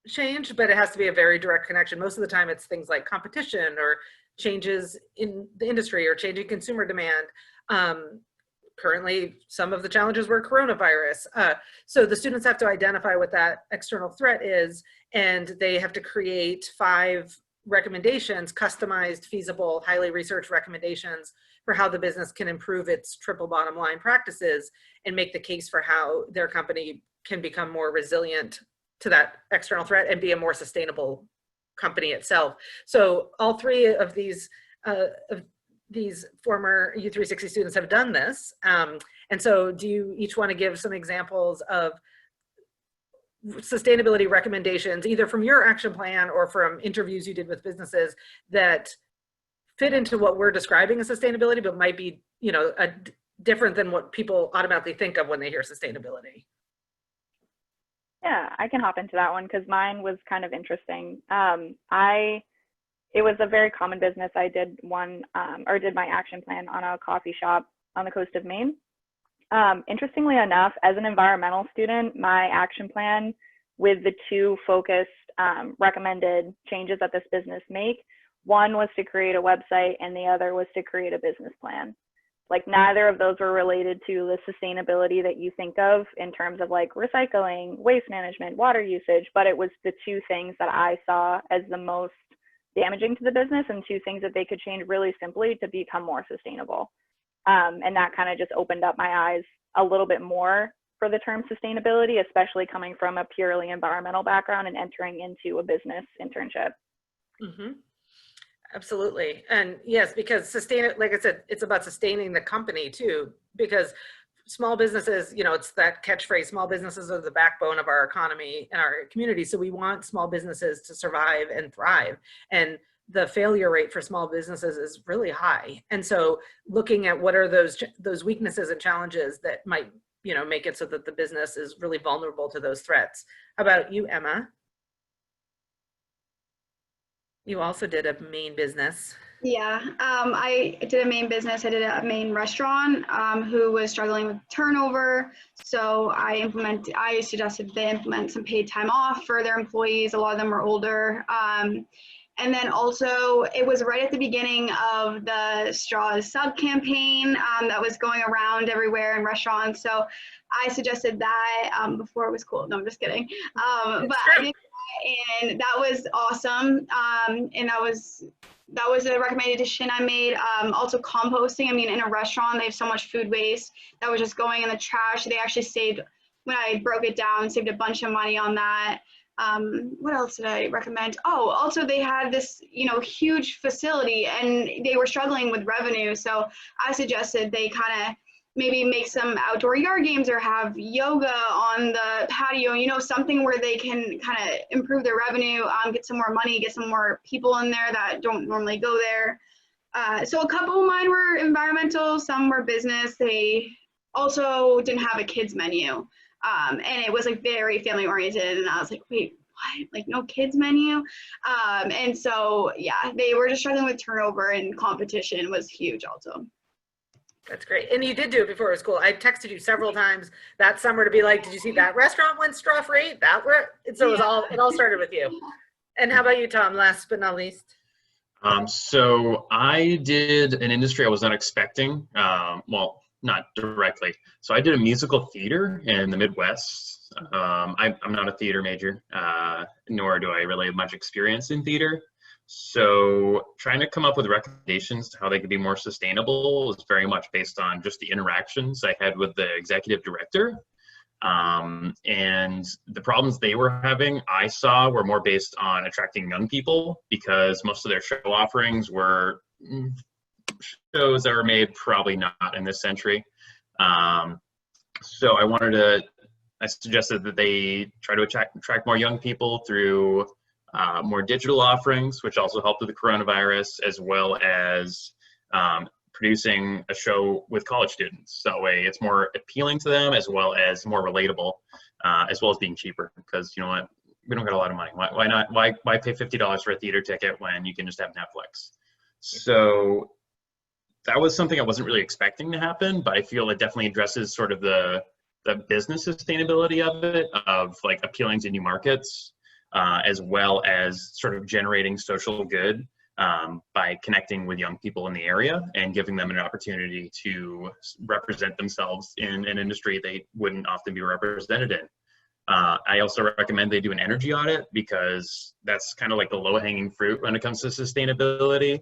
[SPEAKER 2] change, but it has to be a very direct connection. Most of the time it's things like competition or changes in the industry or changing consumer demand. Currently, some of the challenges were coronavirus. So the students have to identify what that external threat is, and they have to create 5 recommendations, customized, feasible, highly researched recommendations for how the business can improve its triple bottom line practices and make the case for how their company can become more resilient to that external threat and be a more sustainable company itself. So all 3 of these former U360 students have done this. And so do you each want to give some examples of sustainability recommendations, either from your action plan or from interviews you did with businesses that fit into what we're describing as sustainability, but might be, you know, different than what people automatically think of when they hear sustainability?
[SPEAKER 4] Yeah, I can hop into that one because mine was kind of interesting. It was a very common business. I did did my action plan on a coffee shop on the coast of Maine. Interestingly enough, as an environmental student, my action plan with the 2 focused recommended changes that this business make, one was to create a website and the other was to create a business plan. Like neither of those were related to the sustainability that you think of in terms of like recycling, waste management, water usage, but it was the 2 things that I saw as the most damaging to the business and 2 things that they could change really simply to become more sustainable. And that kind of just opened up my eyes a little bit more for the term sustainability, especially coming from a purely environmental background and entering into a business internship.
[SPEAKER 2] Absolutely. And yes, because like I said, it's about sustaining the company too, because small businesses, you know, it's that catchphrase, small businesses are the backbone of our economy and our community. So we want small businesses to survive and thrive. And the failure rate for small businesses is really high. And so looking at what are those weaknesses and challenges that might, you know, make it so that the business is really vulnerable to those threats. How about you, Emma? You also did a Maine business.
[SPEAKER 3] Yeah, I did a Maine business. I did a Maine restaurant who was struggling with turnover. So I suggested they implement some paid time off for their employees. A lot of them were older. And then also it was right at the beginning of the Straws Sub campaign that was going around everywhere in restaurants. So I suggested that before it was cool. No, I'm just kidding. But I did that, and that was awesome. And that was that was a recommendation I made. Also composting. I mean, in a restaurant, they have so much food waste that was just going in the trash. They actually saved, when I broke it down, saved a bunch of money on that. What else did I recommend? Oh, also they had this, huge facility and they were struggling with revenue. So I suggested they kind of maybe make some outdoor yard games or have yoga on the patio, something where they can kind of improve their revenue, get some more money, get some more people in there that don't normally go there. So a couple of mine were environmental, some were business. They also didn't have a kids menu. And it was like very family oriented. And I was like, wait, what? Like no kids menu? And so, yeah, they were just struggling with turnover, and competition was huge also.
[SPEAKER 2] That's great. And you did do it before it was cool. I texted you several times that summer to be like, did you see that restaurant went straw free? So it all started with you. And how about you, Tom, last but not least?
[SPEAKER 5] So I did an industry I was not expecting. Well, not directly. So I did a musical theater in the Midwest. I'm not a theater major, nor do I really have much experience in theater. So trying to come up with recommendations to how they could be more sustainable was very much based on just the interactions I had with the executive director. And the problems they were having, I saw, were more based on attracting young people, because most of their show offerings were shows that were made probably not in this century. So I suggested that they try to attract more young people through more digital offerings, which also helped with the coronavirus, as well as producing a show with college students. So that way it's more appealing to them, as well as more relatable, as well as being cheaper, because you know what, we don't got a lot of money. Why pay $50 for a theater ticket when you can just have Netflix? So that was something I wasn't really expecting to happen, but I feel it definitely addresses sort of the business sustainability of it, of like appealing to new markets, as well as sort of generating social good by connecting with young people in the area and giving them an opportunity to represent themselves in an industry they wouldn't often be represented in. I also recommend they do an energy audit, because that's kind of like the low-hanging fruit when it comes to sustainability,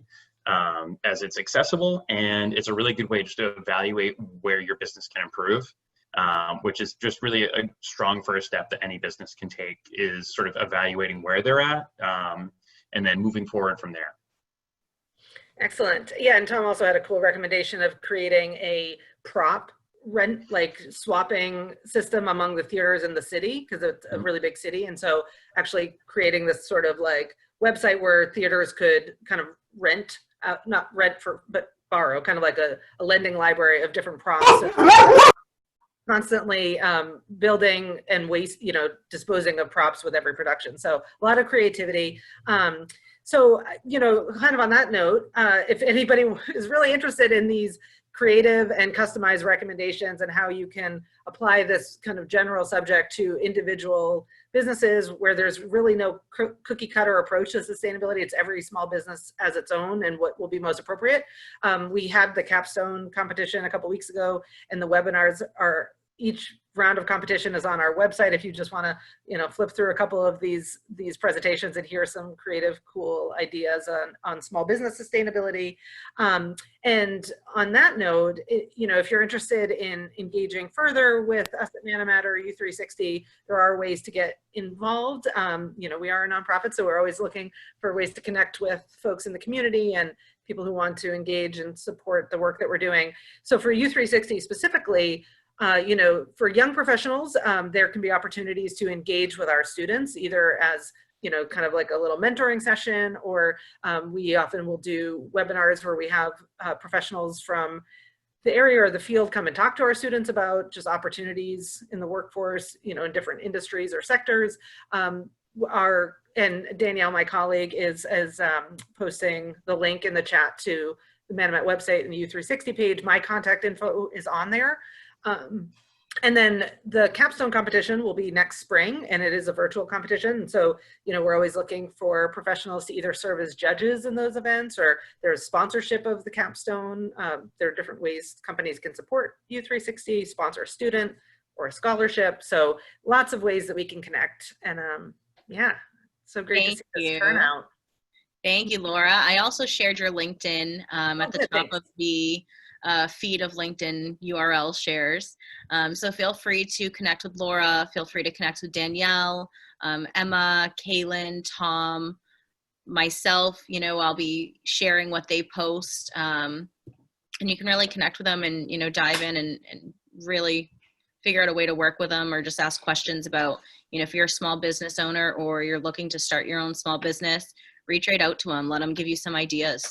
[SPEAKER 5] as it's accessible, and it's a really good way just to evaluate where your business can improve. Which is just really a strong first step that any business can take, is sort of evaluating where they're at, and then moving forward from there.
[SPEAKER 2] Excellent. Yeah, and Tom also had a cool recommendation of creating a prop rent, like swapping system among the theaters in the city, because it's a really big city. And so actually creating this sort of like website where theaters could kind of rent, not rent for, but borrow, kind of like a lending library of different props. Constantly building and disposing of props with every production. So a lot of creativity. So, kind of on that note, if anybody is really interested in these creative and customized recommendations and how you can apply this kind of general subject to individual businesses where there's really no cookie cutter approach to sustainability, it's every small business as its own and what will be most appropriate. We had the capstone competition a couple weeks ago, and the webinars are, each round of competition is on our website if you just want to flip through a couple of these presentations and hear some creative, cool ideas on small business sustainability. And on that note, if you're interested in engaging further with us at Manomet or U360, there are ways to get involved. We are a nonprofit, so we're always looking for ways to connect with folks in the community and people who want to engage and support the work that we're doing. So for U360 specifically, for young professionals, there can be opportunities to engage with our students, either as, kind of like a little mentoring session, or we often will do webinars where we have professionals from the area or the field come and talk to our students about just opportunities in the workforce, in different industries or sectors. And Danielle, my colleague, is posting the link in the chat to the Manomet website and the U360 page. My contact info is on there. And then the capstone competition will be next spring, and it is a virtual competition. So, we're always looking for professionals to either serve as judges in those events, or there's sponsorship of the capstone. There are different ways companies can support U360, sponsor a student or a scholarship. So lots of ways that we can connect. And yeah, so great to see this turnout.
[SPEAKER 1] Thank you, Laura. I also shared your LinkedIn at the
[SPEAKER 2] good,
[SPEAKER 1] top
[SPEAKER 2] thanks.
[SPEAKER 1] of the feed of LinkedIn URL shares. So feel free to connect with Laura. Feel free to connect with Danielle, Emma, Kaylin, Tom, myself. You know, I'll be sharing what they post. And you can really connect with them and, you know, dive in and really figure out a way to work with them, or just ask questions about, you know, if you're a small business owner or you're looking to start your own small business, reach right out to them, let them give you some ideas.